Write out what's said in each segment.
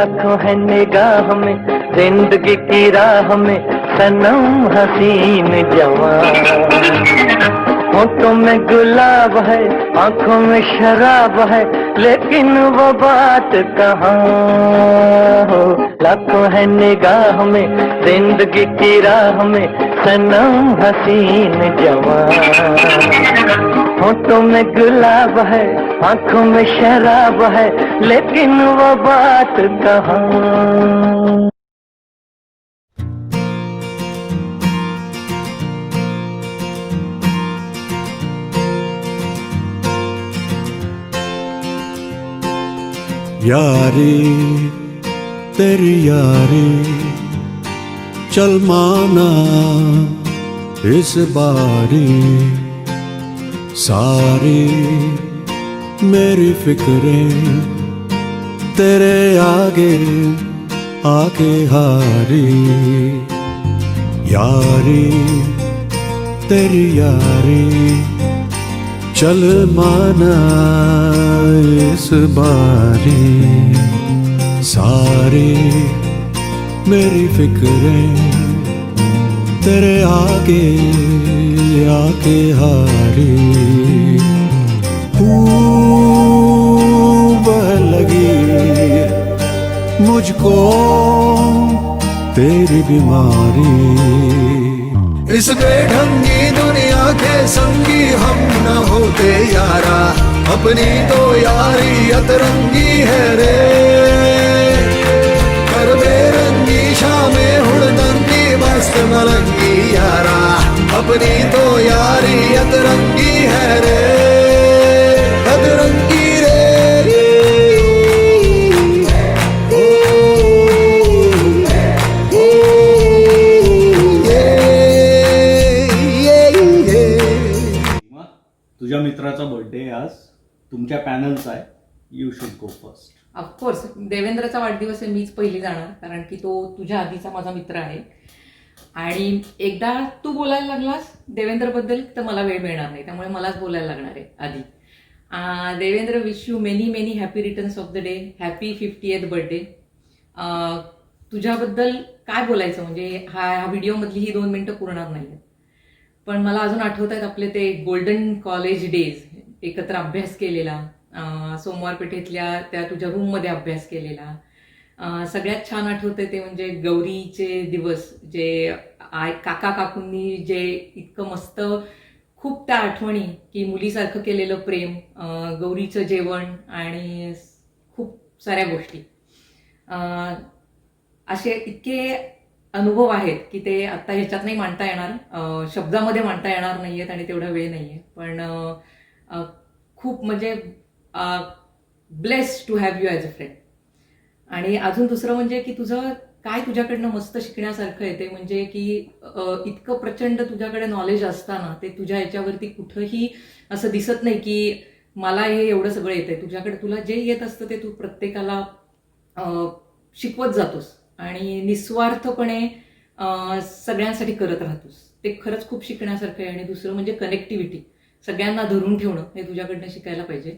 लाखों है निगाह में, जिंदगी की राह में सनम हसीन जवान। होठों में गुलाब है, आंखों में शराब है, लेकिन वो बात कहाँ हो। लाखों है निगाह में, जिंदगी की राह में सनम हसीन जवान। होठों में गुलाब है, आंखों में शराब है, लेकिन वो बात कहाँ। यारी तेरी यारी चल माना इस बारी, सारी मेरी फिक्रें तेरे आगे आके हारी। यारी तेरी यारी चल माना इस बारी, सारी मेरी फिक्रें तेरे आगे आके हारी। बह लगी मुझको तेरी बीमारी, इस बेढंगी दुनिया के संगी हम न होते यारा, अपनी तो यारी अतरंगी है रे। कर बेरंगी शामें हुड़दंगी मस्त मलंगी यारा, अपनी तो यारी अतरंगी है रे, अतरंगी रे। तुझ्या मित्राचा बर्थडे आज, तुमच्या पॅनलचा आहे, you should go first. Of course देवेंद्रचा वाढदिवस आहे, मीच पहिली जाणार, कारण की तो तुझ्या आधीचा माझा मित्र आहे. आणि एकदा तू बोलायला लागलास देवेंद्रबद्दल तर मला वेळ मिळणार नाही, त्यामुळे मलाच बोलायला लागणार आहे आधी. Devendra, wish you many many happy returns of the day, happy 50th birthday. तुझ्याबद्दल काय बोलायचं, म्हणजे हा व्हिडिओमधली ही 2 मिनिटं पुरणार नाही. पण मला अजून आठवत आहेत आपले ते गोल्डन कॉलेज डेज, एकत्र अभ्यास केलेला, सोमवार पेठेतल्या त्या तुझ्या रूममध्ये अभ्यास केलेला. सगळ्यात छान आठवतंय ते म्हणजे गौरीचे दिवस, जे काका काकूंनी जे इतकं मस्त, खूप त्या आठवणी की मुलीसारखं केलेलं प्रेम, गौरीचं जेवण आणि खूप साऱ्या गोष्टी. असे इतके अनुभव आहेत की ते आत्ता ह्याच्यात नाही मांडता येणार, शब्दामध्ये मांडता येणार नाही आहेत आणि तेवढा वेळ नाही आहे. पण खूप म्हणजे blessed to have you as a friend. आणि अजून दुसरं म्हणजे की तुझं काय तुझ्याकडनं मस्त शिकण्यासारखं आहे ते म्हणजे की इतकं प्रचंड तुझ्याकडे नॉलेज असताना ते तुझ्या याच्यावरती कुठंही असं दिसत नाही की मला हे एवढं सगळं येतंय. तुझ्याकडे तुला जे येत असतं ते तू प्रत्येकाला शिकवत जातोस आणि निस्वार्थपणे सगळ्यांसाठी करत राहतोस. ते खरंच खूप शिकण्यासारखं आहे. आणि दुसरं म्हणजे कनेक्टिव्हिटी, सगळ्यांना धरून ठेवणं, हे तुझ्याकडनं शिकायला पाहिजे.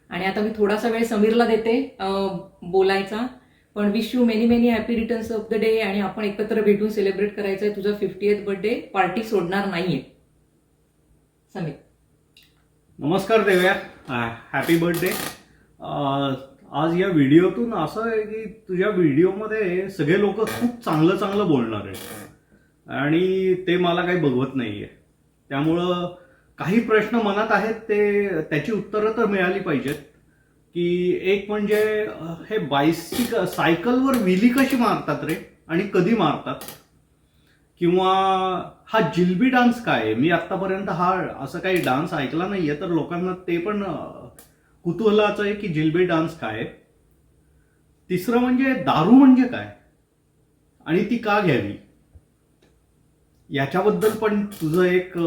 आणि आता मी थोडासा वेळ समीरला देते बोलायचा. पण wish you many many happy returns of the day. आणि आपण एकत्र भेटून सेलिब्रेट करायचं आहे. तुझा 50th बर्थडे पार्टी सोडणार नाहीये. समीर. नमस्कार देव्या, हॅपी बर्थडे. आज या व्हिडिओतून असं आहे की तुझ्या व्हिडिओमध्ये सगळे लोक खूप चांगलं चांगलं बोलणार आहेत आणि ते मला काही बघवत नाहीये. त्यामुळं काही प्रश्न मनात आहेत ते त्याची उत्तरं तर मिळाली पाहिजेत. की एक म्हणजे हे सायकलवर विली कशी मारतात रे आणि कधी मारतात, किंवा हा जिलबी डान्स काय आहे. मी आत्तापर्यंत हा असं काही डान्स ऐकला नाहीये, तर लोकांना ते पण कुतूहलाचं आहे की जिलबी डान्स काय आहे. तिसरं म्हणजे दारू म्हणजे काय आणि ती का घ्यावी, याच्याबद्दल पण तुझं एक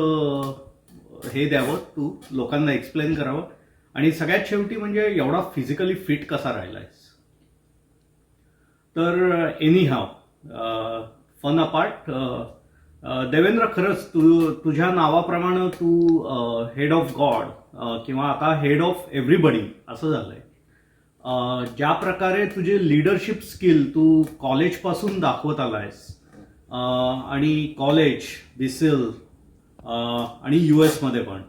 हे द्यावं, तू लोकांना एक्सप्लेन करावं. आणि सगळ्यात शेवटी म्हणजे एवढा फिजिकली फिट कसा राहिलायस. तर एनी हाव, फन अपार्ट, देवेंद्र, खरंच तुझ्या नावाप्रमाणे तू हेड ऑफ गॉड किंवा आता हेड ऑफ एव्हरीबडी असं झालंय. ज्या प्रकारे तुझे लिडरशिप स्किल तू कॉलेजपासून दाखवत आलायस आणि कॉलेज बिसिल आणि US मध्ये पण,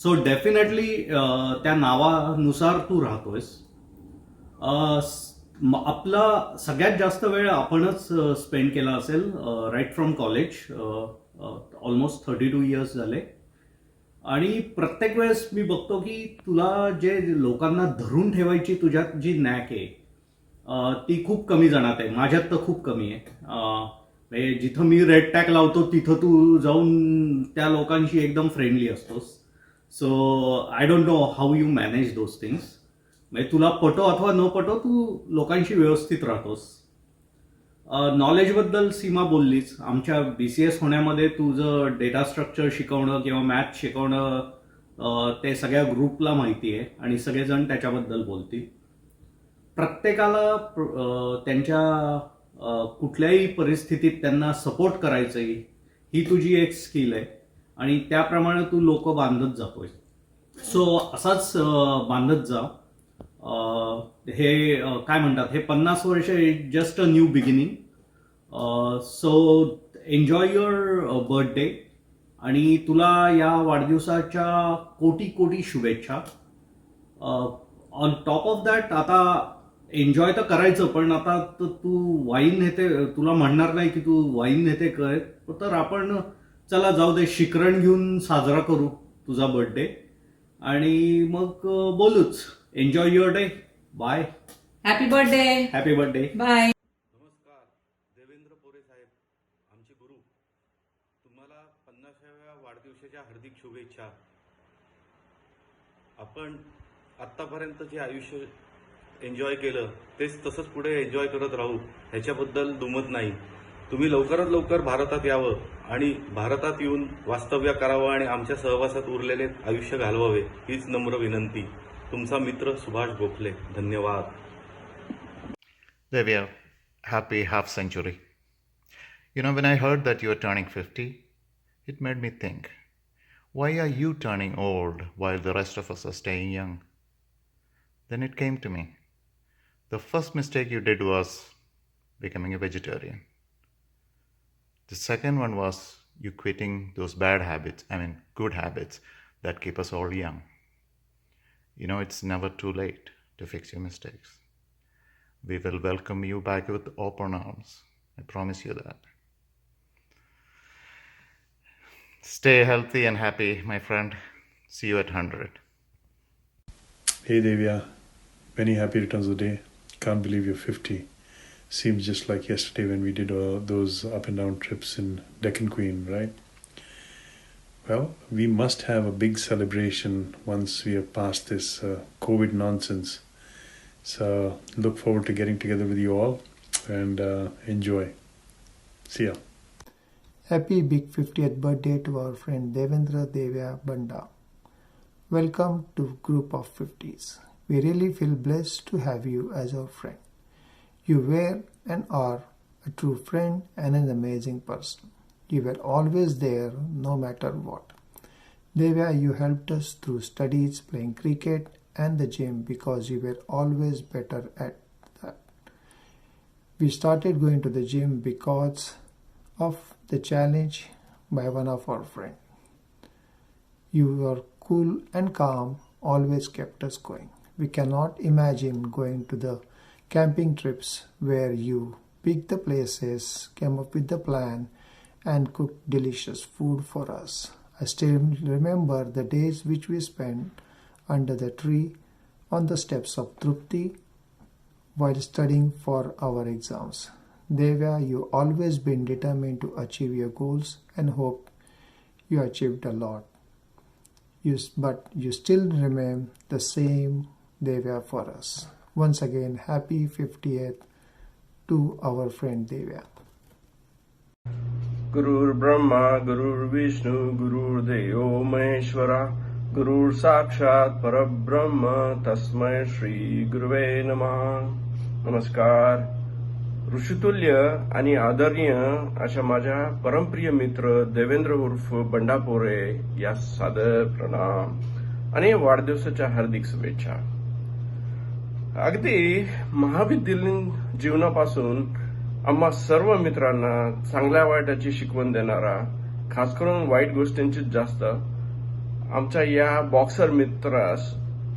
सो डेफिनेटली त्या नावानुसार तू राहतोयस. आपला सगळ्यात जास्त वेळ आपणच स्पेंड केला असेल right from college, almost 32 years झाले. आणि प्रत्येक वेळेस मी बघतो की तुला जे लोकांना धरून ठेवायची तुझ्यात जी नॅक आहे ती खूप कमी जणात आहे. माझ्यात तर खूप कमी आहे. जिथं मी रेड टॅग लावतो तिथं तू जाऊन त्या लोकांशी एकदम फ्रेंडली असतोस. So I don't know how you manage those things. म्हणजे तुला पटो अथवा न पटो तू लोकांशी व्यवस्थित राहतोस. नॉलेजबद्दल सीमा बोललीच. आमच्या BCS होण्यामध्ये तुझं डेटा स्ट्रक्चर शिकवणं किंवा मॅथ शिकवणं ते सगळ्या ग्रुपला माहिती आहे आणि सगळेजण त्याच्याबद्दल बोलतील. प्रत्येकाला त्यांच्या कुठल्याही परिस्थितीत त्यांना सपोर्ट करायचं ही तुझी एक स्किल आहे आणि त्याप्रमाणे तू लोक बांधत जातोय. सो असाच बांधत जा. हे काय म्हणतात, हे 50 वर्ष just a new beginning. So enjoy your birthday आणि तुला या वाढदिवसाच्या कोटी कोटी शुभेच्छा. ऑन टॉप ऑफ दॅट आता एन्जॉय तर करायचं, पण आता तू वाईन नेते, तुला म्हणणार नाही की तू वाईन नेते कर, तर आपण चला जाऊ दे शिकरण घेऊन साजरा करू तुझा बर्थडे आणि मग बोलूच. Enjoy your day. Bye. Happy birthday. Happy birthday. Bye. नमस्कार, देवेंद्र पोरे साहेब, आमचे गुरु. तुम्हाला 50व्या वाढदिवसाच्या हार्दिक शुभेच्छा. आपण आत्तापर्यंत जे आयुष्य एन्जॉय केलं तेच तसंच पुढे एन्जॉय करत राहू, ह्याच्याबद्दल दुमत नाही. तुम्ही लवकरात लवकर भारतात यावं आणि भारतात येऊन वास्तव्य करावं आणि आमच्या सहवासात उरलेले आयुष्य घालवावे हीच नम्र विनंती. तुमचा मित्र सुभाष गोखले. धन्यवाद. Devya, happy half century. You know, when I heard that you were turning 50, it made me think, why are you turning old while the rest of us are staying young? Then it came to me. The first mistake you did was becoming a vegetarian. The second one was you quitting those bad habits, good habits that keep us all young. You know, it's never too late to fix your mistakes. We will welcome you back with open arms. I promise you that. Stay healthy and happy, my friend. See you at 100. Hey Devya, many happy returns of the day. Can't believe you're 50. Seems just like yesterday when we did those up and down trips in Deccan Queen, right? Well, we must have a big celebration once we are past this COVID nonsense. So look forward to getting together with you all and enjoy. See ya. Happy big 50th birthday to our friend Devendra Devya Banda. Welcome to group of 50s. We really feel blessed to have you as our friend. You were and are a true friend and an amazing person. You were always there no matter what. Devya, you helped us through studies, playing cricket and the gym because you were always better at that. We started going to the gym because of the challenge by one of our friends. You were cool and calm, always kept us going. We cannot imagine going to the camping trips where you picked the places, came up with the plan and cooked delicious food for us. I still remember the days which we spent under the tree on the steps of Trupti while studying for our exams. Devya, you always been determined to achieve your goals and hope you achieved a lot. But you still remain the same Devya for us. Once again, happy 50th to our friend Devya. गुरुर् Brahma गुरुर्विष्णू गुरुर्देवो महेश्वरा गुरुर् साक्षात परब्रह्म तस्मै श्री गुरुवे नमः. नमस्कार. ऋषितुल्य आणि आदरणीय अशा माझ्या परमप्रिय मित्र देवेंद्र उर्फ बंडा पोरे या सादर प्रणाम आणि वाढदिवसाच्या हार्दिक शुभेच्छा. अगदी महाविद्यालयीन जीवनापासून आम्हा सर्व मित्रांना चांगल्या वाईटाची शिकवण देणारा, खास करून वाईट गोष्टींची जास्त, आमच्या या बॉक्सर मित्रास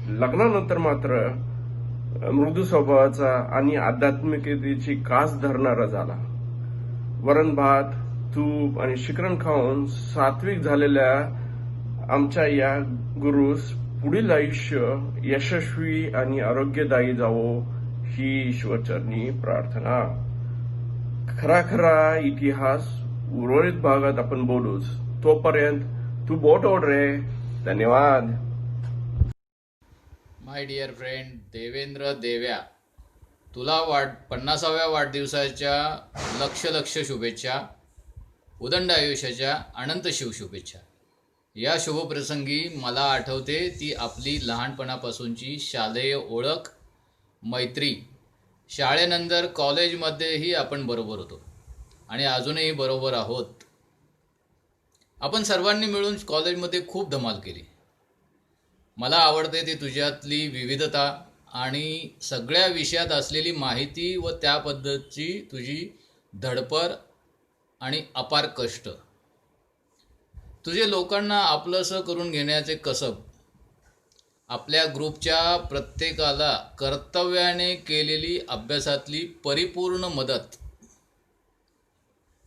लग्नानंतर मात्र मृदू स्वभावाचा आणि आध्यात्मिकतेची कास धरणारा झाला. वरण भात, तूप आणि शिकरण खाऊन सात्विक झालेल्या आमच्या या गुरुस पुढील आयुष्य यशस्वी आणि आरोग्यदायी जावो ही ईश्वरचरणी प्रार्थना. खरा इतिहास उर्वरित भागात आपण बोलूच. तोपर्यंत तू बोट ओढ रे. धन्यवाद. माय डिअर फ्रेंड देवेंद्र देव्या, तुला 50व्या वाढदिवसाच्या लक्ष शुभेच्छा, उदंड आयुष्याच्या अनंत शुभेच्छा. या शुभप्रसंगी मला आठवते ती आपली लहानपणापासूनची शालेय ओळख, मैत्री. शाळेनंतर कॉलेजमध्येही आपण बरोबर होतो आणि अजूनही बरोबर आहोत. आपण सर्वांनी मिळून कॉलेजमध्ये खूप धमाल केली. मला आवडते ती तुझ्यातली विविधता आणि सगळ्या विषयात असलेली माहिती व त्याबद्दलची तुझी धडपड आणि अपार कष्ट. तुझे लोकांना आपलंसं करून घेण्याचे कसब, आपल्या ग्रुपच्या प्रत्येकाला कर्तव्याने केलेली अभ्यासातली परिपूर्ण मदत.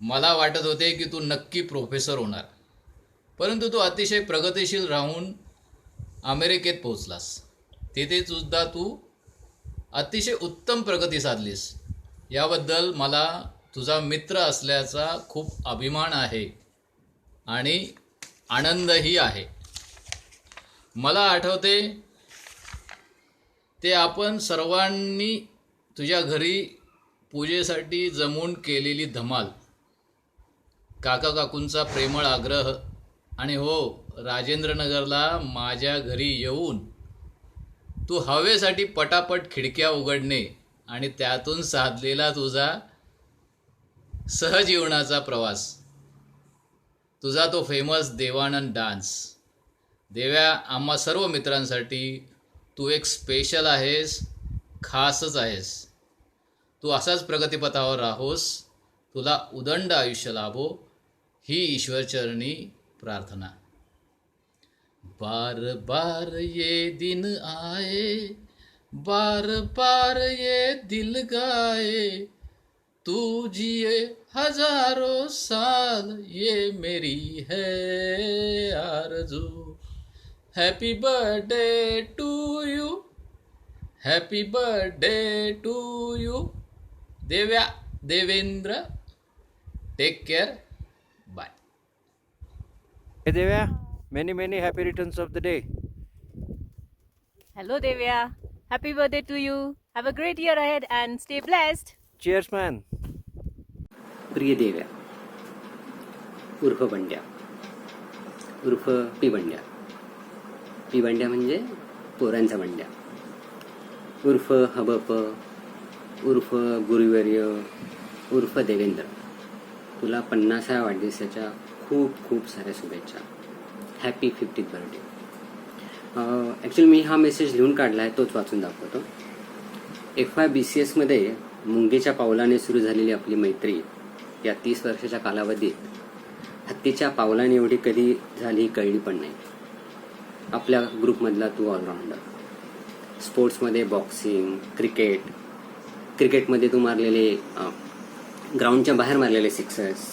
मला वाटत होते की तू नक्की प्रोफेसर होणार, परंतु तू अतिशय प्रगतिशील राहून अमेरिकेत पोहोचलास. तिथे सुद्धा तू अतिशय उत्तम प्रगती साधलीस. याबद्दल मला तुझा मित्र असल्याचा खूप अभिमान आहे आणि आनंदही आहे. मला आठवते ते आपण सर्वांनी तुझ्या घरी पूजेसाठी जमून केलेली धमाल, काकांचा प्रेमळ आग्रह आणि हो, राजेंद्रनगरला माझ्या घरी येऊन तू हवेसाठी पटापट खिडक्या उघडणे आणि त्यातून साधलेला तुझा सहजीवनाचा प्रवास, तुझा तो फेमस देवानंद डान्स. देव्या, आम्हा सर्व मित्रांसाठी तू एक स्पेशल आहेस, खासच आहेस. तू असाच प्रगतीपथावर राहोस, तुला उदंड आयुष्य लाभो ही ईश्वरचरणी प्रार्थना. बार बार ये दिन आए, बार बार ये दिल गाए, तू जिए हजारों साल ये मेरी है आरज़ू. Happy birthday to you, happy birthday to you. Devya, Devendra, take care, bye. Hey Devya, many happy returns of the day. Hello Devya, happy birthday to you. Have a great year ahead and stay blessed. Cheers man. प्रिय देव्या उर्फ बंड्या, उर्फ P बंड्या. P बंड्या म्हणजे पोरांचा बंड्या, उर्फ हबप, उर्फ गुरुवर्य, उर्फ देवेंद्र. तुला 50व्या वाढदिवसाच्या खूप साऱ्या शुभेच्छा. Happy 50th birthday. ॲक्च्युली मी हा मेसेज लिहून काढला आहे, तोच वाचून दाखवतो. FYBCSमध्ये मुंगीच्या पावलाने सुरू झालेली आपली मैत्री या 30 वर्षाच्या कालावधीत हत्तीच्या पावलाने एवढी कधी झाली कळली पण नाही. आपल्या ग्रुपमधला तू ऑलराऊंडर. स्पोर्ट्समध्ये बॉक्सिंग, क्रिकेटमध्ये तू मारलेले ग्राउंडच्या बाहेर मारलेले सिक्सर्स,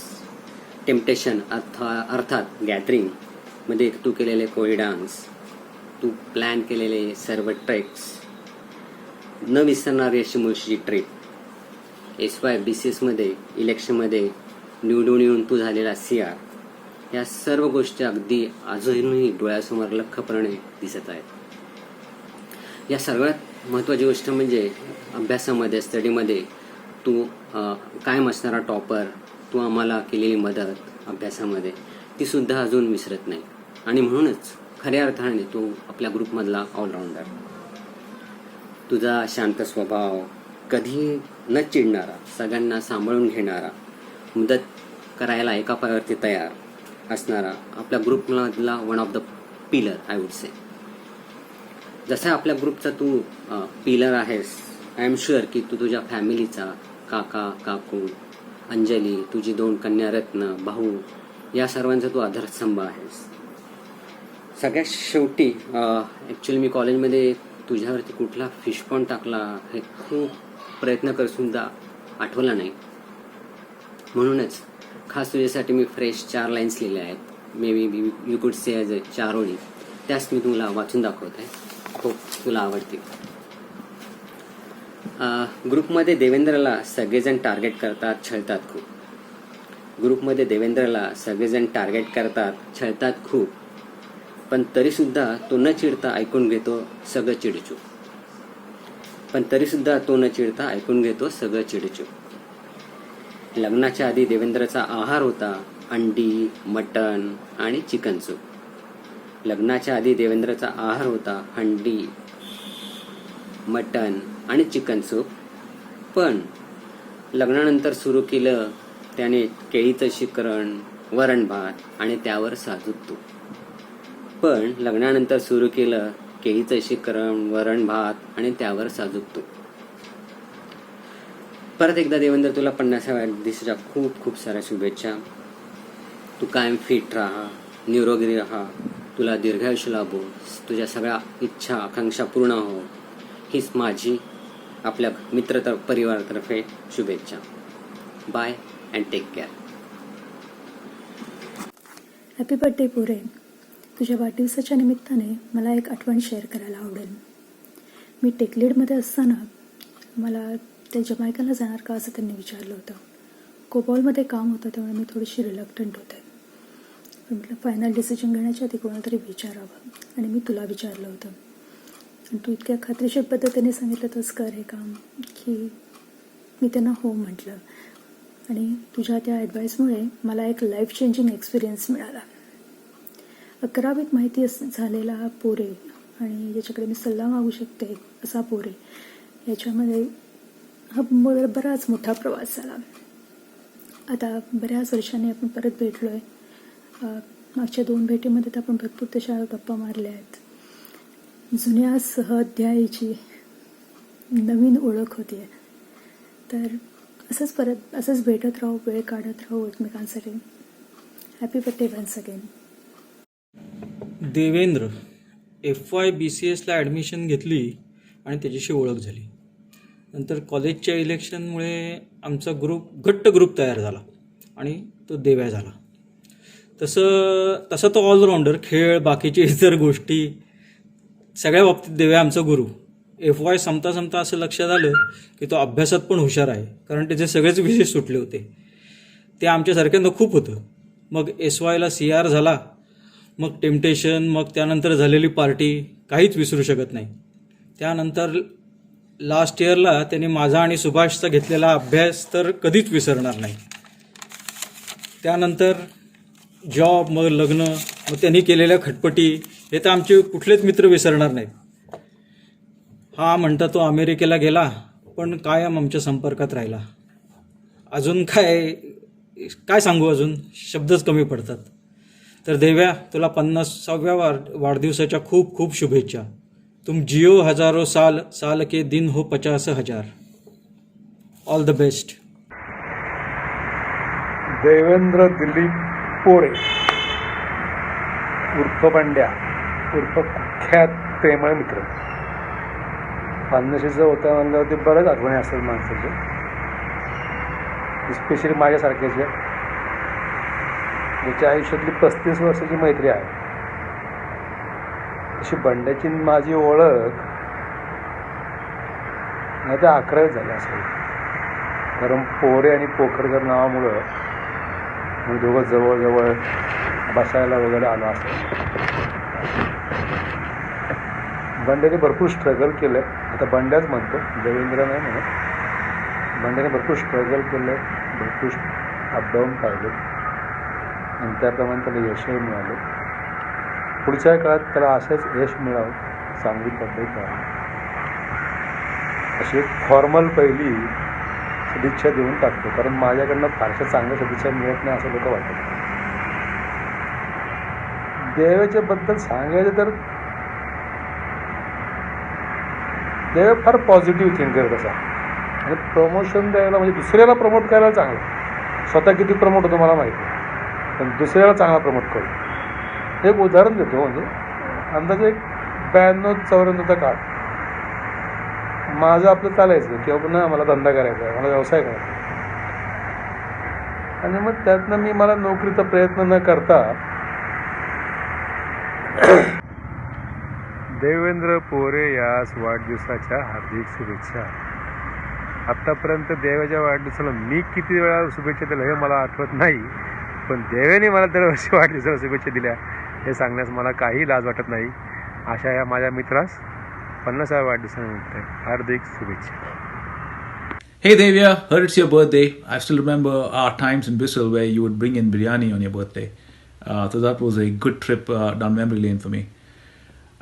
टेम्पटेशन अर्थात गॅदरिंगमध्ये तू केलेले कोळी डान्स, तू प्लॅन केलेले सर्व ट्रेक्स, न विसरणारी अशी मुळशीची ट्रिप, FYBCSमध्ये इलेक्शनमध्ये निवडून येऊन तू झालेला CR, या सर्व गोष्टी अगदी अजूनही डोळ्यासमोर लख्खपणे दिसत आहेत. या सगळ्यात महत्त्वाची गोष्ट म्हणजे अभ्यासामध्ये, स्टडीमध्ये तू कायम असणारा टॉपर, तू आम्हाला केलेली मदत अभ्यासामध्ये, ती सुद्धा अजून विसरत नाही. आणि म्हणूनच खऱ्या अर्थाने तू आपल्या ग्रुपमधला ऑलराऊंडर. तुझा शांत स्वभाव, कधी न चिडणारा, सगळ्यांना सांभाळून घेणारा, मदत करायला एका पायावरती तयार असणारा, आपल्या ग्रुपमधला one of the pillar I would say. जसा आपल्या ग्रुपचा तू पिलर आहेस, आय एम शुअर की तू तुझ्या फॅमिलीचा, काका, काकू, अंजली, तुझी 2 कन्यारत्न, भाऊ, या सर्वांचा तू आधारस्तंभ आहेस. सगळ्यात शेवटी ॲक्च्युली मी कॉलेजमध्ये तुझ्यावरती कुठला फिश पॉन्ड टाकला हे खूप प्रयत्न करूनसुद्धा आठवला नाही. म्हणूनच खास तुझ्यासाठी मी फ्रेश 4 लाईन्स लिहिल्या आहेत. May be you could say as 4 ओळी. त्याच मी तुला वाचून दाखवत आहे. खूप तुला आवडतील. ग्रुपमध्ये देवेंद्रला सगळेजण टार्गेट करतात, छळतात खूप. ग्रुपमध्ये देवेंद्रला सगळेजण टार्गेट करतात, छळतात खूप. पण तरीसुद्धा तो न चिडता ऐकून घेतो सगळं चिडचूप. लग्नाच्या आधी देवेंद्रचा आहार होता अंडी, मटण आणि चिकन सूप. लग्नाच्या आधी देवेंद्रचा आहार होता अंडी, मटण आणि चिकन सूप. पण लग्नानंतर सुरू केलं त्याने केळीचं शिकरण, वरण भात आणि त्यावर साजूक तूप. परत एकदा देवेंद्र तुला 50व्या वाढदिवसाच्या खूप खूप साऱ्या शुभेच्छा. तू कायम फिट राहा, निरोगी राहा, तुला दीर्घायुष्य लाभो, तुझ्या सगळ्या इच्छा आकांक्षा पूर्ण हो, हीच माझी आपल्या मित्र परिवारातर्फे शुभेच्छा. Bye and take care. Happy birthday Pore. तुझ्या वाढदिवसाच्या निमित्ताने मला एक आठवण शेअर करायला आवडेल. मी टेकलीडमध्ये असताना मला ते जमैकाला जाणार का असं त्यांनी विचारलं होतं. कोबॉलमध्ये काम होतं त्यामुळे मी थोडीशी रिलक्टंट होते. म्हटलं फायनल डिसिजन घेण्याच्या आधी कोणाला तरी विचारावं आणि मी तुला विचारलं होतं. आणि तू इतक्या खात्रीशीर पद्धतीने सांगितलं तसं कर हे काम की मी त्यांना हो म्हटलं. आणि तुझ्या त्या ॲडवाईसमुळे मला एक लाईफ चेंजिंग एक्सपिरियन्स मिळाला. 11वीत माहिती झालेला पोरे आणि ज्याच्याकडे मी सल्ला मागू शकते असा पोरे, याच्यामध्ये हा बराच मोठा प्रवास झाला. आता बऱ्याच वर्षांनी आपण परत भेटलो आहे. मागच्या 2 भेटीमध्ये तर आपण भरपूर तशा गप्पा मारल्या आहेत. जुन्या सहअध्यायीची नवीन ओळख होती आहे. तर असंच भेटत राहू, वेळ काढत राहू एकमेकांसाठी. Happy birthday once again. Devendra FY BCSला ॲडमिशन घेतली आणि त्याच्याशी ओळख झाली. नंतर कॉलेजच्या इलेक्शनमुळे आमचा घट्ट ग्रुप तयार झाला आणि तो देव्या झाला. तसा तो ऑलराऊंडर, खेळ, बाकीचे इतर गोष्टी सगळ्या बाबतीत देव्या आमचा गुरु. FY संपता असं लक्षात आलं की तो अभ्यासात पण हुशार आहे, कारण त्याचे सगळेच विषय सुटले होते. ते आमच्यासारख्यांना खूप होतं. मग SYला CR झाला, मग टेम्पटेशन, मग त्यानंतर झालेली पार्टी काहीच विसरू शकत नाही. त्यानंतर लास्ट इयरला त्यांनी माझा आणि सुभाषचा घेतलेला अभ्यास तर कधीच विसरणार नाही. त्यानंतर जॉब, मग लग्न, मग त्यांनी केलेल्या खटपटी, हे तर आमचे कुठलेच मित्र विसरणार नाहीत. हा म्हणता तो अमेरिकेला गेला पण कायम आमच्या संपर्कात राहिला. अजून काय सांगू, अजून शब्दच कमी पडतात. तर देव्या, तुला 50व्या वाढदिवसाच्या खूप खूप शुभेच्छा. तुम जियो हजारो साल, साल के दिन हो 50,000. All the best. Devendra Dilip पोरे उर्फ बंड्या उर्फ कुख्यात प्रेमळ मित्र. 50चं होतं म्हणल्यावरती बरंच आठवणी असतात माणसाच्या, स्पेशली माझ्यासारख्याच्या, ज्याच्या आयुष्यातली 35 वर्षाची मैत्री आहे. अशी बंड्याची माझी ओळख नाही तर 11वीत झाली असेल, कारण पोरे आणि पोखरकर नावामुळं मी दोघं जवळजवळ बसायला वगैरे आलो असेल. बंड्याने भरपूर स्ट्रगल केलं आहे. आता बंड्याच म्हणतो, देवेंद्र नाही म्हणत. बंड्याने भरपूर स्ट्रगल केलं आहे, भरपूर अपडाऊन काढले आणि त्याप्रमाणे त्याला यशही मिळालं. पुढच्या काळात त्याला असंच यश मिळावं, चांगली पद्धत करावी अशी एक फॉर्मल पहिली सदिच्छा देऊन टाकतो, कारण माझ्याकडनं फारशा चांगल्या सदिच्छा मिळत नाही असं लोक वाटतं. देवाच्या बद्दल सांगायचं तर देव फार पॉझिटिव्ह थिंकर तसा आणि प्रमोशन द्यायला म्हणजे दुसऱ्याला प्रमोट करायला चांगलं, स्वतः किती प्रमोट होतो मला माहिती आहे, पण दुसऱ्याला चांगला प्रमोट करू. एक उदाहरण देतो, म्हणजे अंदाजे 92-94चा काळ माझं आपलं चालायचं किंवा पुन्हा मला धंदा करायचा आहे, मला व्यवसाय करायचा आणि मग त्यातनं मी मला नोकरीचा प्रयत्न न करता देवेंद्र पोरे यास वाढदिवसाच्या हार्दिक शुभेच्छा. आत्तापर्यंत देवाच्या वाढदिवसाला मी किती वेळा शुभेच्छा दिल्या हे मला आठवत नाही, पण देवेने मला दरवर्षी वाढदिवसाला शुभेच्छा दिल्या हे सांगण्यास मला काही लाज वाटत नाही. अशा या माझ्या मित्रास 50व्या वाढदिवसानिमित्त हार्दिक शुभेच्छा. Hey Devya, heard it's your birthday. I still remember our times in Bristol where you would bring in biryani on your birthday. So that was a good trip down memory lane for me.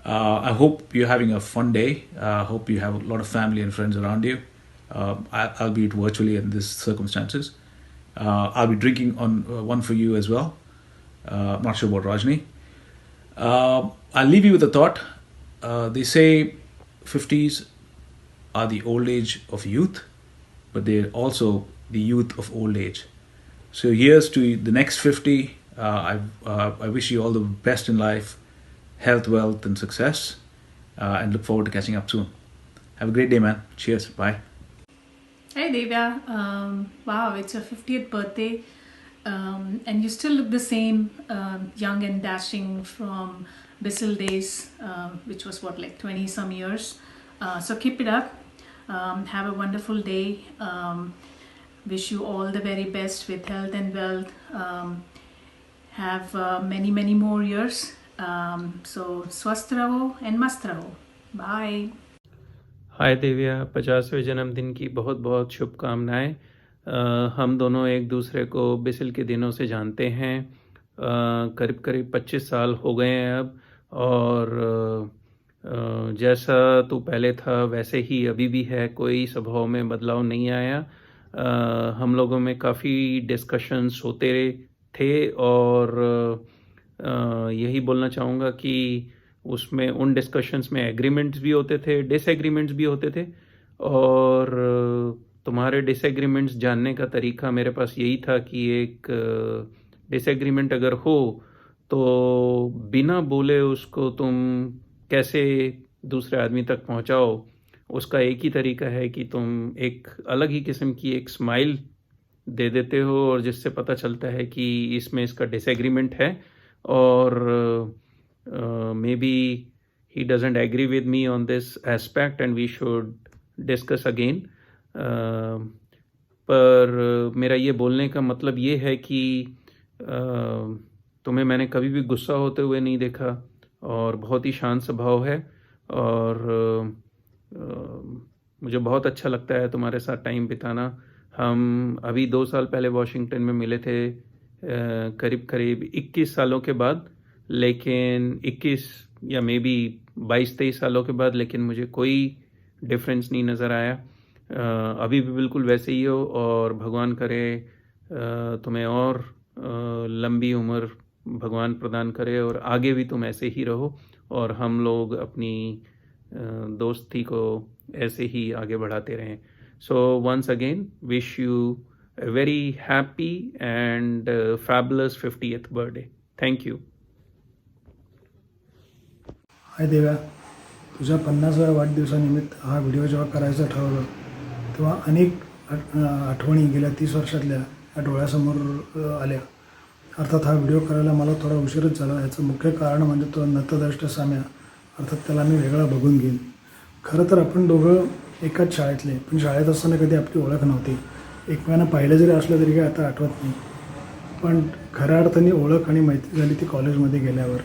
I hope you're having a fun day. I hope you have a lot of family and friends around you, albeit virtually in these circumstances. I'll be drinking on one for you as well. Not sure about Rajni. I'll leave you with a thought. They say 50s are the old age of youth, but they're also the youth of old age. So here's to the next 50. I wish you all the best in life, health, wealth, and success, and look forward to catching up soon. Have a great day, man. Cheers. Bye. Hey Devya, wow, it's your 50th birthday, and you still look the same, young and dashing from Bissell days, which was what, like 20 some years. So keep it up. Have a wonderful day. Wish you all the very best with health and wealth. Have many more years. So swasth raho and mast raho. Bye. हाय देविया, 50वें जन्मदिन की बहुत बहुत शुभकामनाएं. हम दोनों एक दूसरे को बिसिल के दिनों से जानते हैं. करीब 25 साल हो गए हैं अब, और जैसा तू पहले था वैसे ही अभी भी है, कोई स्वभाव में बदलाव नहीं आया. हम लोगों में काफ़ी डिस्कशंस होते थे, और यही बोलना चाहूँगा कि उसमें उन डिस्कशंस में एग्रीमेंट्स भी होते थे, डिसएग्रीमेंट्स भी होते थे, और तुम्हारे डिसएग्रीमेंट्स जानने का तरीका मेरे पास यही था कि एक डिसएग्रीमेंट अगर हो तो बिना बोले उसको तुम कैसे दूसरे आदमी तक पहुंचाओ. उसका एक ही तरीका है कि तुम एक अलग ही किस्म की एक स्माइल दे देते हो, और जिससे पता चलता है कि इसमें इसका डिसएग्रीमेंट है, और may be he doesn't agree with me on this aspect and we should discuss again. पर मेरा ये बोलने का मतलब ये है कि तुम्हें मैंने कभी भी गुस्सा होते हुए नहीं देखा, और बहुत ही शांत स्वभाव है, और मुझे बहुत अच्छा लगता है तुम्हारे साथ टाइम बिताना. हम अभी 2 साल पहले वॉशिंगटन में मिले थे, करीब 21 सालों के बाद, लेकिन 21 या मे बी 22-23 सालों के बाद, लेकिन मुझे कोई डिफरेंस नहीं नज़र आया. अभी भी बिल्कुल वैसे ही हो, और भगवान करे तुम्हें और लंबी उम्र भगवान प्रदान करे, और आगे भी तुम ऐसे ही रहो, और हम लोग अपनी दोस्ती को ऐसे ही आगे बढ़ाते रहें. So once again wish you a very happy and fabulous 50th birthday. Thank you. Hi Devya, तुझ्या 50व्या वाढदिवसानिमित्त हा व्हिडिओ जेव्हा करायचं ठरवलं तेव्हा अनेक आठवणी गेल्या 30 वर्षातल्या या डोळ्यासमोर आल्या. अर्थात हा व्हिडिओ करायला मला थोडा उशीरच झाला. याचं मुख्य कारण म्हणजे तो नतद्रष्ट साम्या, अर्थात त्याला मी वेगळा बघून घेईन. खरं तर आपण दोघं एकाच शाळेतले, पण शाळेत असताना कधी आपली ओळख नव्हती. एकमेकांना पाहिलं जरी असलं तरी काही आता आठवत नाही, पण खऱ्या अर्थाने ओळख आणि मैत्री झाली ती कॉलेजमध्ये गेल्यावर.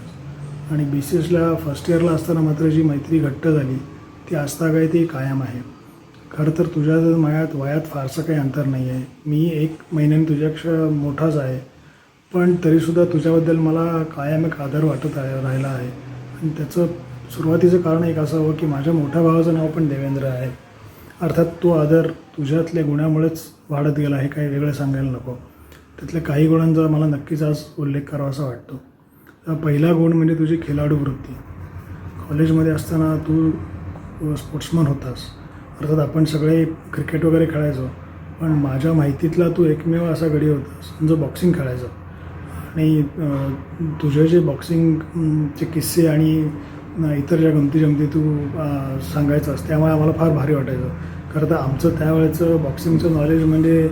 आणि BCSला फर्स्ट इयरला असताना मात्र जी मैत्री घट्ट झाली ती आजतागायत कायम आहे. खरं तर तुझ्या वयात फारसं काही अंतर नाही आहे. मी 1 महिन्याने तुझ्यापेक्षा मोठाच आहे, पण तरीसुद्धा तुझ्याबद्दल मला कायम एक आदर वाटत राहिला आहे. आणि त्याचं सुरुवातीचं कारण एक असावं की माझ्या मोठ्या भावाचं नाव पण देवेंद्र आहे. अर्थात तो आदर तुझ्यातल्या गुणामुळेच वाढत गेला, हे काही वेगळं सांगायला नको. त्यातल्या काही गुणांचा मला नक्कीच आज उल्लेख करावा असा वाटतो. पहिला गुण म्हणजे तुझी खेळाडू वृत्ती. कॉलेजमध्ये असताना तू स्पोर्ट्समन होतास. अर्थात आपण सगळे क्रिकेट वगैरे खेळायचो, पण माझ्या माहितीतला तू एकमेव असा गडी होतास जो बॉक्सिंग खेळायचा. आणि तुझे जे बॉक्सिंगचे किस्से आणि इतर ज्या गमती तू सांगायचास त्यामुळे आम्हाला फार भारी वाटायचं. खरं तर आमचं त्यावेळेचं बॉक्सिंगचं नॉलेज म्हणजे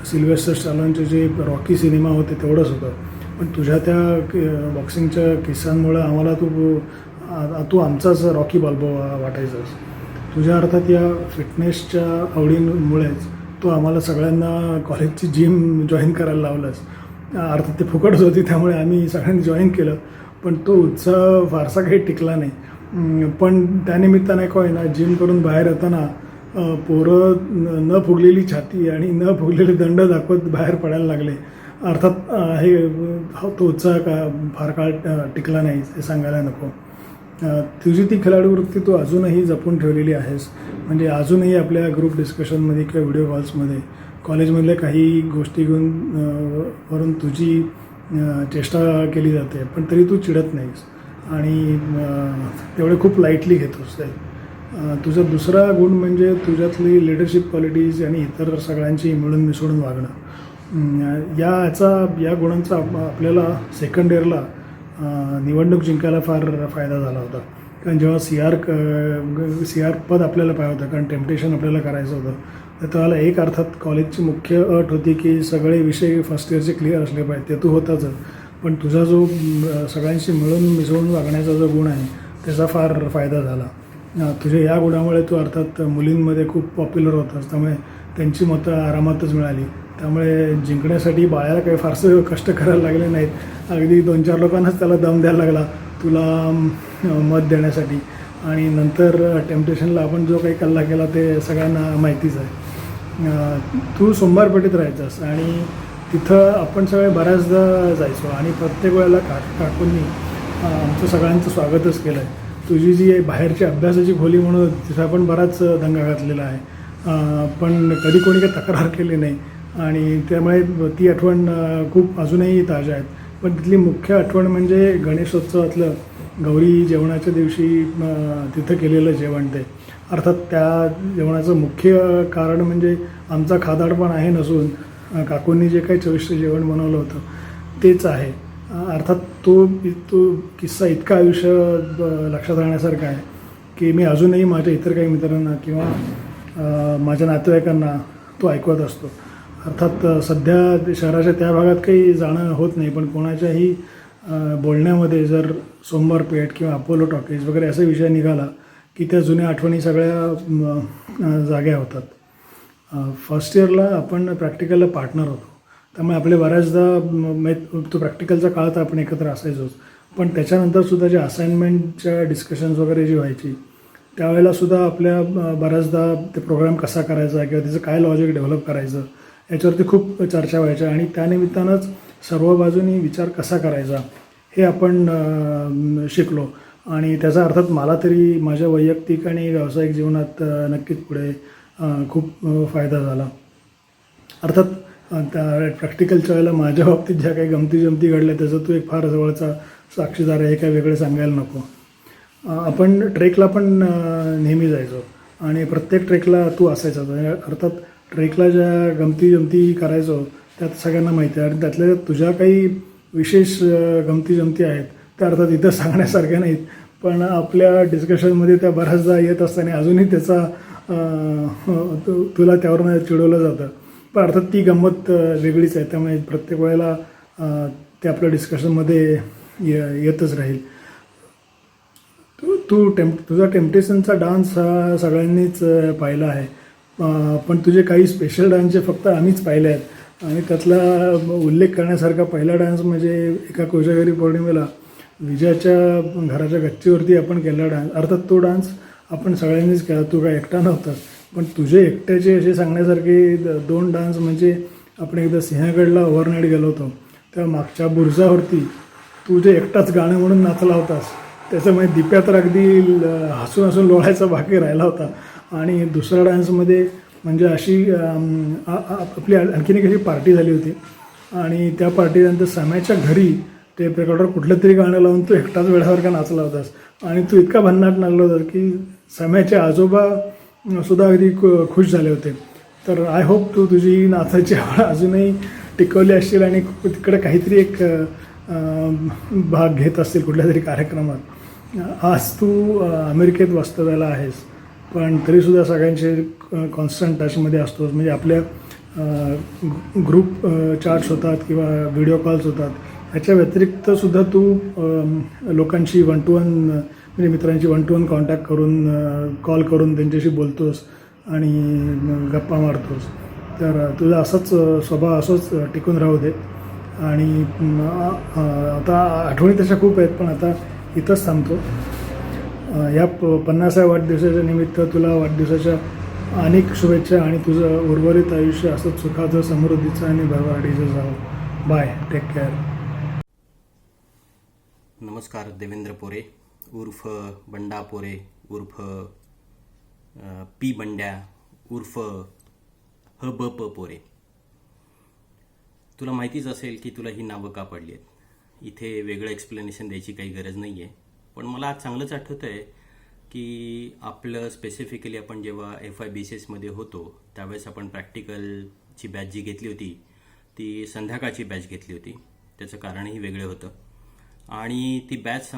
सिल्वेस्टर स्टॅलोनचे जे रॉकी सिनेमा होते तेवढंच होतं. पण तुझ्या त्या बॉक्सिंगच्या किस्सांमुळं आम्हाला तू आमचाच रॉकी बाल्बोआ वाटायचास. तुझ्या अर्थात या फिटनेसच्या आवडीमुळेच तू आम्हाला सगळ्यांना कॉलेजची जिम जॉईन करायला लावलंस. अर्थात ते फुकटच होती त्यामुळे आम्ही सगळ्यांनी जॉईन केलं, पण तो उत्साह फारसा काही टिकला नाही. पण त्यानिमित्ताने काय ना, जिम करून बाहेर येताना पोरं न फुगलेली छाती आणि न फुगलेले दंड दाखवत बाहेर पडायला लागले. अर्थात तो उत्साह फार काळ टिकला नाही हे सांगायला नको. तुझी ती खिलाडू वृत्ती तू अजूनही जपून ठेवलेली आहेस. म्हणजे अजूनही आपल्या ग्रुप डिस्कशनमध्ये किंवा व्हिडिओ कॉल्समध्ये कॉलेजमधल्या काही गोष्टी घेऊन वरून तुझी चेष्टा केली जाते, पण तरी तू चिडत नाहीस आणि तेवढे खूप लाईटली घेतोस ते. तुझा दुसरा गुण म्हणजे तुझ्यातली लिडरशिप क्वालिटीज आणि इतर सगळ्यांची मिळून मिसळून वागणं. या गुणांचा आपल्याला सेकंड इयरला निवडणूक जिंकायला फार फायदा झाला होता. कारण जेव्हा सी आर पद आपल्याला पाहिजे होतं, कारण टेम्पटेशन आपल्याला करायचं होतं, तर त्याला एक अर्थात कॉलेजची मुख्य अट होती की सगळे विषय फर्स्ट इयरचे क्लिअर असले पाहिजे. ते तू होताच, पण तुझा जो सगळ्यांशी मिळून मिसळून वागण्याचा जो गुण आहे त्याचा फार फायदा झाला. तुझ्या या गुणामुळे तू अर्थात मुलींमध्ये खूप पॉप्युलर होतास, त्यामुळे त्यांची मतं आरामातच मिळाली. त्यामुळे जिंकण्यासाठी बाळाला काही फारसं कष्ट करायला लागले नाहीत. अगदी 2-4 लोकांनाच त्याला दम द्यायला लागला तुला मत देण्यासाठी. आणि नंतर टेम्पटेशनला आपण जो काही कल्ला केला ते सगळ्यांना माहितीच आहे. तू सोमवारपेठेत राहायचास आणि तिथं आपण सगळे बऱ्याचदा जायचो आणि प्रत्येक वेळेला काकूंनी आमचं सगळ्यांचं स्वागतच केलं आहे. तुझी जी बाहेरची अभ्यासाची खोली म्हणून तिथं आपण बराच दंगा घातलेला आहे, पण कधी कोणी काही तक्रार केली नाही आणि त्यामुळे ती आठवण खूप अजूनही ताज्या आहेत. पण तिथली मुख्य आठवण म्हणजे गणेशोत्सवातलं गौरी जेवणाच्या दिवशी तिथं केलेलं जेवण. ते अर्थात त्या जेवणाचं मुख्य कारण म्हणजे आमचा खादाडपण आहे नसून काकूंनी जे काही चविष्ट जेवण बनवलं होतं तेच आहे. अर्थात तो किस्सा इतका आयुष्य लक्षात राहण्यासारखा आहे की मी अजूनही माझ्या इतर काही मित्रांना किंवा माझ्या नातेवाईकांना तो ऐकवत असतो. अर्थात सध्या शहराच्या त्या भागात काही जाणं होत नाही, पण कोणाच्याही बोलण्यामध्ये जर सोमवारपेठ किंवा अपोलो टॉकीज वगैरे असा विषय निघाला की त्या जुन्या आठवणी सगळ्या जाग्या होतात. फर्स्ट इयरला आपण प्रॅक्टिकलला पार्टनर होतो, त्यामुळे आपले बऱ्याचदा तो प्रॅक्टिकलचा काळ तर आपण एकत्र असायचोच, पण त्याच्यानंतरसुद्धा जे असाइनमेंटच्या डिस्कशन्स वगैरे जी व्हायची त्यावेळेलासुद्धा आपल्या बऱ्याचदा ते प्रोग्राम कसा करायचा किंवा त्याचं काय लॉजिक डेव्हलप करायचं याच्यावरती खूप चर्चा व्हायच्या आणि त्यानिमित्तानंच सर्व बाजूनी विचार कसा करायचा हे आपण शिकलो. आणि त्याचा अर्थात मला तरी माझ्या वैयक्तिक आणि व्यावसायिक जीवनात नक्कीच पुढे खूप फायदा झाला. अर्थात त्या प्रॅक्टिकलच्या वेळेला माझ्या बाबतीत ज्या काही गमती घडल्या त्याचा तू एक फार जवळचा साक्षीदार आहे, हे काय वेगळे सांगायला नको. आपण ट्रेकला पण नेहमी जायचो आणि प्रत्येक ट्रेकला तू असायचा. अर्थात ट्रेकला ज्या गमती करायचो त्यात सगळ्यांना माहिती आहे आणि त्यातल्या तुझ्या काही विशेष गमती आहेत त्या अर्थात इथं सांगण्यासारख्या नाहीत, पण आपल्या डिस्कशनमध्ये त्या बऱ्याचदा येत असताना अजूनही त्याचा तुला त्यावरून चिडवलं जातं. पण अर्थात ती गंमत वेगळीच आहे, त्यामुळे प्रत्येक वेळेला ते आपल्या डिस्कशनमध्ये येतच राहील. तुझा टेम्पटेशनचा डान्स हा सगळ्यांनीच पाहिला आहे, पण तुझे काही स्पेशल डान्सचे फक्त आम्हीच पाहिले आहेत आणि त्यातला उल्लेख करण्यासारखा पहिला डान्स म्हणजे एका कोजागिरी पौर्णिमेला विजयाच्या घराच्या गच्चीवरती आपण केलेला डान्स. अर्थात तो डान्स आपण सगळ्यांनीच केला, तू काय एकटा नव्हतास. पण तुझे एकट्याचे असे सांगण्यासारखे 2 डान्स म्हणजे आपण एकदा सिंहगडला ओव्हरनाईट गेलो होतो तेव्हा मागच्या बुरजावरती तू जे एकटाच गाणं म्हणून नाचला होतास त्याच्यामुळे दिप्या तर अगदी हसून लोळायचा बाकी राहिला होता. आणि दुसऱ्या डान्समध्ये म्हणजे अशी आपली आणखीन एक अशी पार्टी झाली होती आणि त्या पार्टीनंतर सम्याच्या घरी टेप रेकॉर्डर कुठलं तरी गाणं लावून तू एकटाच वेळावर का नाचला होतास आणि तू इतका भन्नाट नाचला होता की सम्याचे आजोबा सुद्धा अगदी खुश झाले होते. तर आय होप तू तुझी नाचायची आवड अजूनही टिकवली असशील आणि तिकडे काहीतरी एक भाग घेत असतील कुठल्या तरी कार्यक्रमात. आज तू अमेरिकेत वास्तव्याला आहेस, पण तरीसुद्धा सगळ्यांचे कॉन्स्टंट टचमध्ये असतोस. म्हणजे आपल्या ग्रुप चॅट्स होतात किंवा व्हिडिओ कॉल्स होतात. ह्याच्या व्यतिरिक्तसुद्धा तू लोकांशी 1-to-1 म्हणजे मित्रांची 1-to-1 कॉन्टॅक्ट करून कॉल करून त्यांच्याशी बोलतोस आणि गप्पा मारतोस. तर तुझा असाच स्वभाव असंच टिकून राहू दे. आणि आता आठवणी तशा खूप आहेत, पण आता इथंच थांबतो. या 50व्या वाढदिवसाच्या निमित्त तुला वाढदिवसाच्या अनेक शुभेच्छा आणि तुझं उर्वरित आयुष्य असंच सुखाचं, समृद्धीचं आणि भरभराटीचं जावं. Bye, take care. नमस्कार. देवेंद्र पोरे उर्फ बंडा पोरे उर्फ पी बंड्या उर्फ ब पोरे. तुला माहितीच असेल की तुला ही नावं का पडली आहेत. इथे वेगळं एक्सप्लेनेशन द्यायची काही गरज नाही आहे. पण मला आज चांगलंच आठवतं आहे की आपलं स्पेसिफिकली आपण जेव्हा FIBCSमध्ये होतो त्यावेळेस आपण प्रॅक्टिकलची बॅच जी घेतली होती ती संध्याकाळची बॅच घेतली होती. त्याचं कारणही वेगळं होतं. आणि ती बॅच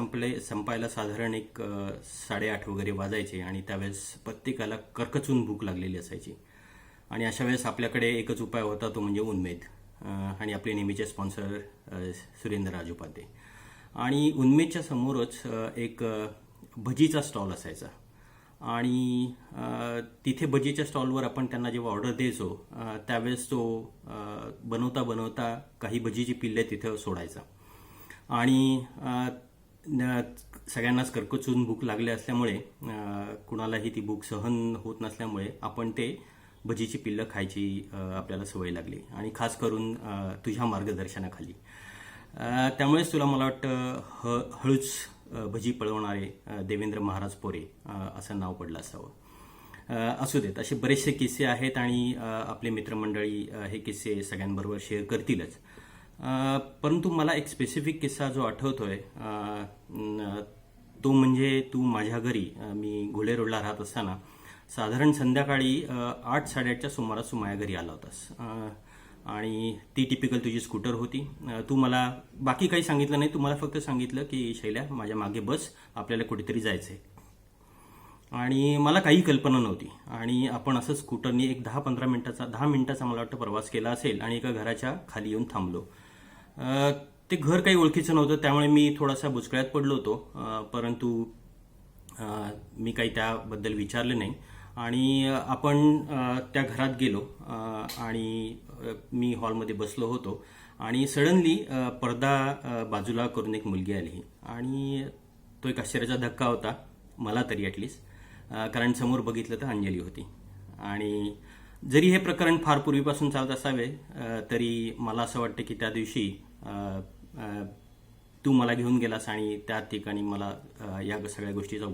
संपायला साधारण एक 8:30 वगैरे वाजायचे आणि त्यावेळेस प्रत्येकाला करकचून भूक लागलेली असायची. आणि अशा वेळेस आपल्याकडे एकच उपाय होता, तो म्हणजे उन्मेद आणि आपले नेहमीचे स्पॉन्सर सुरेंद्रराज उपाध्ये. आणि उन्मेदच्या समोरच एक भजीचा स्टॉल असायचा आणि तिथे भजीच्या स्टॉलवर आपण त्यांना जेव्हा ऑर्डर द्यायचो त्यावेळेस तो बनवता बनवता काही भजीची पिल्ले तिथं सोडायचा. आणि सगळ्यांनाच करकचून भूक लागली असल्यामुळे कुणालाही ती भूक सहन होत नसल्यामुळे आपण ते भजीची पिल्लं खायची आपल्याला सवय लागली आणि खास करून तुझ्या मार्गदर्शनाखाली. त्यामुळेच तुला मला वाटतं हळूच भजी पळवणारे देवेंद्र महाराज पोरे असं नाव पडलं असावं. असू देत, असे बरेचसे किस्से आहेत आणि आपले मित्रमंडळी हे किस्से सगळ्यांबरोबर शेअर करतीलच. परंतु मला एक स्पेसिफिक किस्सा जो आठवतोय तो म्हणजे तू माझ्या घरी, मी घोले रोडला राहत असताना साधारण संध्याकाळी 8-8:30च्या सुमारास तू माझ्या घरी आला होतास. आणि ती टिपिकल तुझी स्कूटर होती. तू मला बाकी काही सांगितलं नाही, तू मला फक्त सांगितलं की शैल्या माझ्या मागे बस, आपल्याला कुठेतरी जायचं आहे. आणि मला काही कल्पना नव्हती आणि आपण असं स्कूटरनी एक 10 मिनिटाचा मला वाटतं प्रवास केला असेल आणि एका घराच्या खाली येऊन थांबलो. ते घर काही ओळखीचं नव्हतं त्यामुळे मी थोडासा बुचकळ्यात पडलो होतो. परंतु मी काही त्याबद्दल विचारले नाही आणि आपण त्या घरात गेलो आणि मी हॉलमध्ये बसलो होतो आणि सडनली पडदा बाजूला करून एक मुलगी आली आणि तो एक आश्चर्याचा धक्का होता मला तरी ॲटलिस्ट, कारण समोर बघितलं तर अंजली होती. आणि जरी हे प्रकरण फार पूर्वीपासून चालत असावे तरी मला असं वाटतं की त्या दिवशी तू मला घेऊन गेलास आणि त्या ठिकाणी मला या सगळ्या गोष्टीचा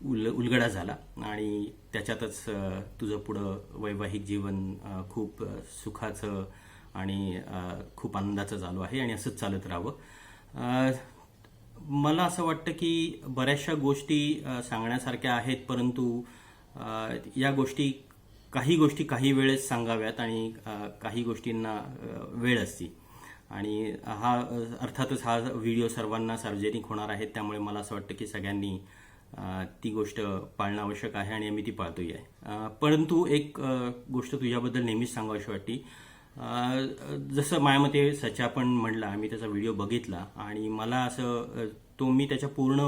उलगडा झाला आणि त्याच्यातच तुझं पुढं वैवाहिक जीवन खूप सुखाचं आणि खूप आनंदाचं चालू आहे आणि असंच चालत राहावं. मला असं वाटतं की बऱ्याचशा गोष्टी सांगण्यासारख्या आहेत, परंतु या गोष्टी काही वेळेस सांगाव्यात आणि काही गोष्टींना वेळ असते. आणि अर्थातच हा व्हिडिओ सर्वांना सार्वजनिक होणार आहे, त्यामुळे मला असं वाटतं की सगळ्यांनी ती गोष्ट पाळणं आवश्यक आहे आणि आम्ही ती पाळतोही आहे. परंतु एक गोष्ट तुझ्याबद्दल नेहमीच सांगावीशी वाटते. जसं माझ्यामते सच्या पण म्हणला, मी त्याचा व्हिडिओ बघितला आणि मला असं मी त्याच्या पूर्ण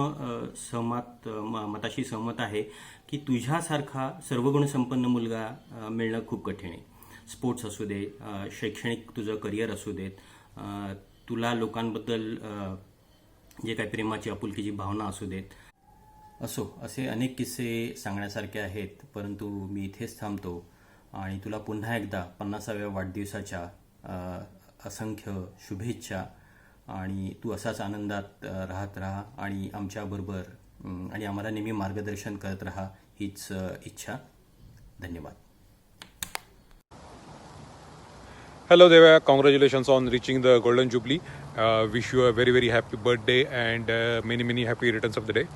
मताशी सहमत आहे की तुझ्यासारखा सर्वगुणसंपन्न मुलगा मिळणं खूप कठीण आहे. स्पोर्ट्स असू दे, शैक्षणिक तुझं करिअर असू देत, तुला लोकांबद्दल जे काही प्रेमाची आपुलकीची भावना असू देत, असे अनेक किस्से सांगण्यासारखे आहेत. परंतु मी इथेच थांबतो आणि तुला पुन्हा एकदा 50व्या वाढदिवसाच्या असंख्य शुभेच्छा आणि तू असाच आनंदात राहत राहा आणि आमच्याबरोबर आणि आम्हाला नेहमी मार्गदर्शन करत राहा हीच इच्छा. धन्यवाद. Hello Devya, congratulations on reaching the Golden Jubilee. Wish you a very happy birthday and many happy returns of the day.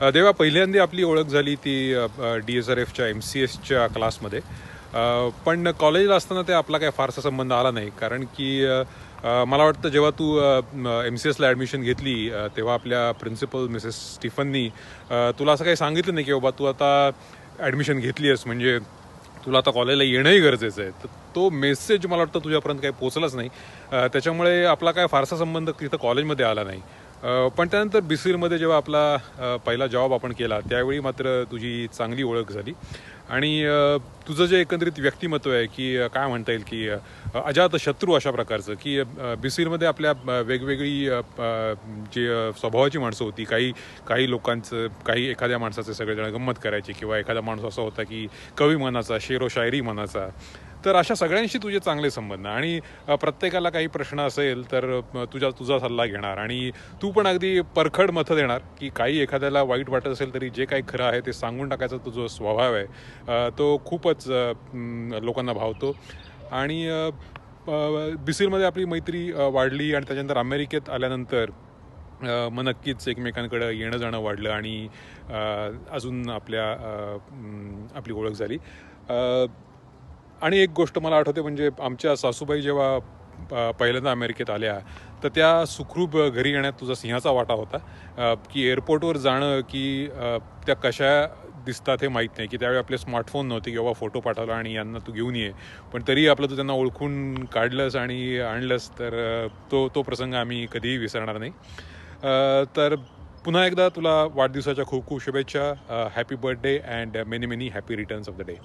देवा, पहिल्यांदा आपली ओळख झाली ती DSRFच्या MCSच्या क्लासमध्ये. पण कॉलेजला असताना ते आपला काही फारसा संबंध आला नाही, कारण की मला वाटतं जेव्हा तू MCSला ॲडमिशन घेतली तेव्हा आपल्या प्रिन्सिपल मिसेस स्टीफननी तुला असं काही सांगितलं नाही की बाबा तू आता ॲडमिशन घेतली आहेस म्हणजे तुला आता कॉलेजला येणंही गरजेचं आहे. तर तो मेसेज मला वाटतं तुझ्यापर्यंत काही पोचलाच नाही. त्याच्यामुळे आपला काय फारसा संबंध तिथं कॉलेजमध्ये आला नाही. पण त्यानंतर BCLमध्ये जेव्हा आपला पहिला जॉब आपण केला त्यावेळी मात्र तुझी चांगली ओळख झाली. आणि तुझं जे एकंदरीत व्यक्तिमत्व आहे की काय म्हणता येईल की अजातशत्रू अशा प्रकारचं की BCLमध्ये आपल्या वेगवेगळी जी स्वभावाची माणसं होती, काही लोकांचं काही एखाद्या माणसाचे सगळेजण गंमत करायचे किंवा एखादा माणूस असा होता की कवी मनाचा, शेरो शायरी मनाचा. तर अशा सगळ्यांशी तुझे चांगले संबंध आणि प्रत्येकाला काही प्रश्न असेल तर तुझा सल्ला घेणार आणि तू पण अगदी परखड मतं देणार की काही एखाद्याला वाईट वाटत असेल तरी जे काही खरं आहे ते सांगून टाकायचा तुझा स्वभाव आहे तो खूपच लोकांना भावतो. आणि BCLमध्ये आपली मैत्री वाढली आणि त्याच्यानंतर अमेरिकेत आल्यानंतर मग नक्कीच एकमेकांकडं येणं जाणं वाढलं आणि अजून आपली ओळख झाली. आणि एक गोष्ट मला आठवते म्हणजे आमच्या सासूबाई जेव्हा पहिल्यांदा अमेरिकेत आल्या तर त्या सुखरूप घरी येण्यात तुझा सिंहाचा वाटा होता. की एअरपोर्टवर जाणं की त्या कशा दिसतात हे माहीत नाही, की त्यावेळी आपले स्मार्टफोन नव्हते किंवा फोटो पाठवला आणि यांना तू घेऊन ये, पण तरी आपलं तू त्यांना ओळखून काढलंस आणि आणलंस. तर तो प्रसंग आम्ही कधीही विसरणार नाही. तर पुन्हा एकदा तुला वाढदिवसाच्या खूप खूप शुभेच्छा. Happy birthday and many many happy returns of the day.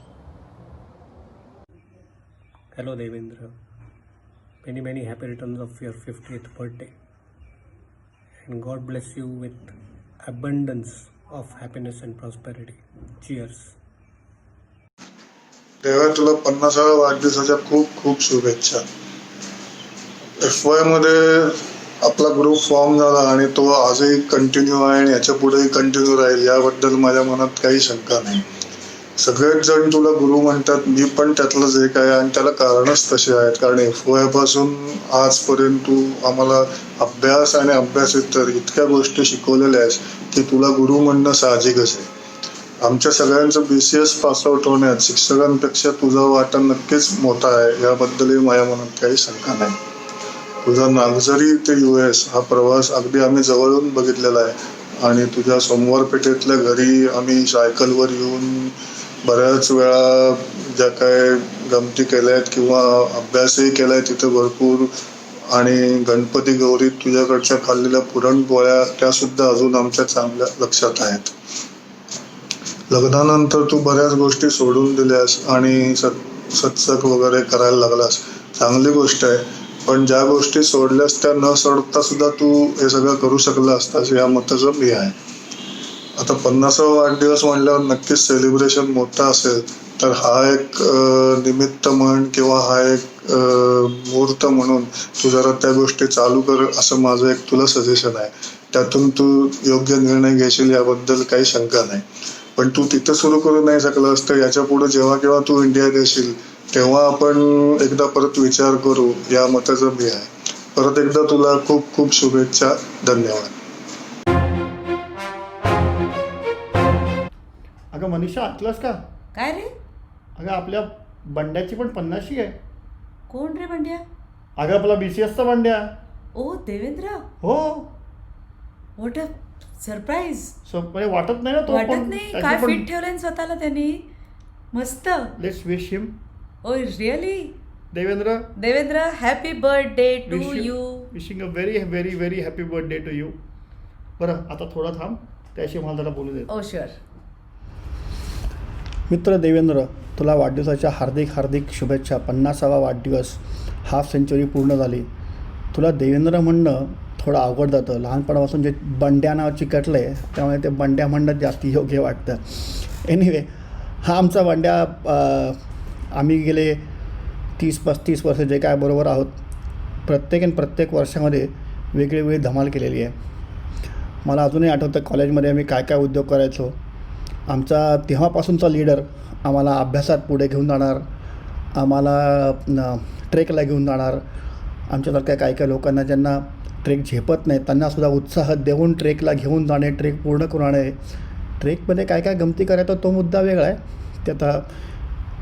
Hello Devendra, many happy returns of your 50th birthday, and God bless you with abundance of happiness and prosperity. Cheers. तेव्हा तुला 50व्या वाढदिवसाच्या खूप खूप शुभेच्छा. FY मध्ये आपला group form झाला आणि तो आजही कंटिन्यू आहे आणि याच्या पुढेही कंटिन्यू राहील याबद्दल माझ्या मनात काही शंका नाही. सगळेच जण तुला गुरु म्हणतात, मी पण त्यातलंच एक आहे आणि त्याला कारणच तसे आहेत. कारण FY पासून आजपर्यंत तू आम्हाला अभ्यास आणि अभ्यासेतर इतक्या गोष्टी शिकवलेल्या आहेस की तुला गुरु म्हणणं साहजिकच आहे. आमच्या सगळ्यांचं BCS पासआउट होण्यात शिक्षकांपेक्षा तुझा वाटा नक्कीच मोठा आहे याबद्दलही माझ्या मनात काही शंका नाही. तुझा नागझरी ते US हा प्रवास अगदी आम्ही जवळून बघितलेला आहे आणि तुझ्या सोमवार पेठेतल्या घरी आम्ही सायकलवर येऊन बऱ्याच वेळा ज्या काय गमती केल्या आहेत किंवा अभ्यासही केलाय तिथे भरपूर. आणि गणपती गौरीत तुझ्याकडच्या खाल्लेल्या पुरणपोळ्या त्या सुद्धा अजून आमच्या चांगल्या लक्षात आहेत. लग्नानंतर तू बऱ्याच गोष्टी सोडून दिल्यास आणि सत्संग वगैरे करायला लागलास, चांगली गोष्ट आहे. पण ज्या गोष्टी सोडल्यास त्या न सोडता सुद्धा तू हे सगळं करू शकला असतास या मताचं मी आहे. आता 50वा वाढदिवस म्हणल्यावर नक्कीच सेलिब्रेशन मोठा असेल तर हा एक निमित्त म्हण किंवा हा एक मुहूर्त म्हणून तू जरा त्या गोष्टी चालू कर असं माझं एक तुला सजेशन आहे. त्यातून तू योग्य निर्णय घेशील याबद्दल काही शंका नाही. पण तू तिथं सुरू करू नाही शकलं असतं, याच्या पुढे जेव्हा केव्हा तू इंडियात येशील तेव्हा आपण एकदा परत विचार करू या मताचं मी आहे. परत एकदा तुला खूप खूप शुभेच्छा. धन्यवाद. अगं मनीषा, ऐकलंस का? काय रे? अगं आपल्या बंड्याची पण 50शी आहे. कोण रे बंड्या? अगं आपला BCSचा बंड्या. ओ देवेंद्र. हो. What a surprise. म्हणजे वाटत नाही ना तो. वाटत नाही. काय फिट ठेवलंय स्वतःला त्यांनी. मस्त. Let's wish him. Oh really? Devendra happy birthday to you. Wishing a very very very happy birthday to you. बरं आता थोडा थांब, त्याशी मला जरा बोलू दे. ओ शुअर. मित्र देवेंद्र, तुला वाढदिवसाच्या हार्दिक हार्दिक शुभेच्छा. 50वा वाढदिवस, हाफ सेंचुरी पूर्ण झाली. तुला देवेंद्र म्हणणं थोडं अवघड जातं. लहानपणापासून जे बंड्या नाव चिकटलं आहे त्यामुळे ते बंड्या म्हणणं जास्त योग्य वाटतं. एनिवे, हा आमचा बंड्या. आम्ही गेले 30-35 वर्ष जे काय बरोबर आहोत, प्रत्येक वर्षामध्ये वेगळी धमाल केलेली आहे. मला अजूनही आठवतं कॉलेजमध्ये आम्ही काय काय उद्योग करायचो. आमचा तेव्हापासूनचा लीडर आम्हाला अभ्यासात पुढे घेऊन जाणार, आम्हाला ट्रेकला घेऊन जाणार. आमच्यासारख्या काही काही लोकांना ज्यांना ट्रेक झेपत नाही त्यांनासुद्धा उत्साह देऊन ट्रेकला घेऊन जाणे, ट्रेक पूर्ण करून आणणे. ट्रेकमध्ये काय काय गमती करायचा तो मुद्दा वेगळा आहे. ते आता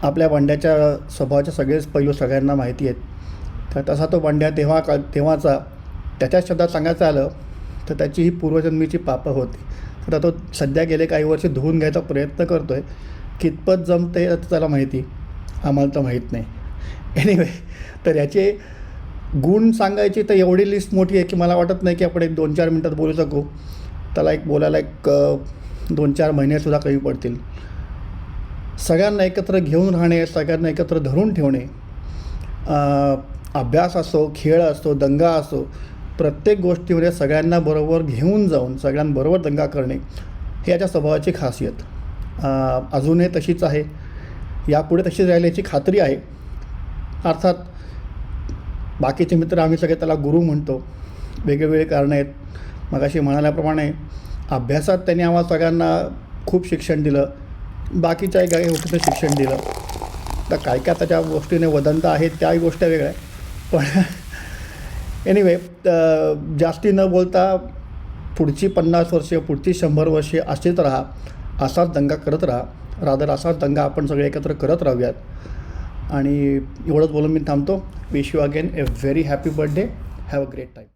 आपल्या बंड्याच्या स्वभावाचे सगळेच पैलू सगळ्यांना माहिती आहेत. तर तसा तो बंड्या तेव्हाचा त्याच्या शब्दात सांगायचं आलं तर त्याची ही पूर्वजन्मीची पापं होती. तर तो सध्या गेले काही वर्ष धुवून घ्यायचा प्रयत्न करतो आहे. कितपत जमते त्याला माहिती, आम्हाला तर माहीत नाही. एनिवे, तर याचे गुण सांगायची तर एवढी लिस्ट मोठी आहे की मला वाटत नाही की आपण एक 2-4 मिनटात बोलू शकू. त्याला बोलायला 2-4 महिनेसुद्धा कमी पडतील. सगळ्यांना एकत्र घेऊन राहणे, सगळ्यांना एकत्र धरून ठेवणे, अभ्यास असो, खेळ असो, दंगा असो, प्रत्येक गोष्टीमध्ये सगळ्यांना बरोबर घेऊन जाऊन सगळ्यांबरोबर दंगा करणे हे याच्या स्वभावाची खासियत. अजूनही तशीच आहे, यापुढे तशीच राहिल्याची खात्री आहे. अर्थात बाकीचे मित्र आम्ही सगळे त्याला गुरु म्हणतो. वेगवेगळे कारणं आहेत. मगाशी म्हणाल्याप्रमाणे अभ्यासात त्यांनी आम्हाला सगळ्यांना खूप शिक्षण दिलं, बाकीच्याही काही गोष्टीचं शिक्षण दिलं. तर काय काय त्याच्या गोष्टीने वदंत आहेत त्याही गोष्टी वेगळ्या. पण एनिवे, जास्ती न बोलता पुढची 50 वर्षे, पुढची 100 वर्षे असेच राहा, असाच दंगा करत राहा. रादर असाच दंगा आपण सगळे एकत्र करत राहूयात. आणि एवढंच बोलून मी थांबतो. Wish you again A very happy birthday. Have a great time.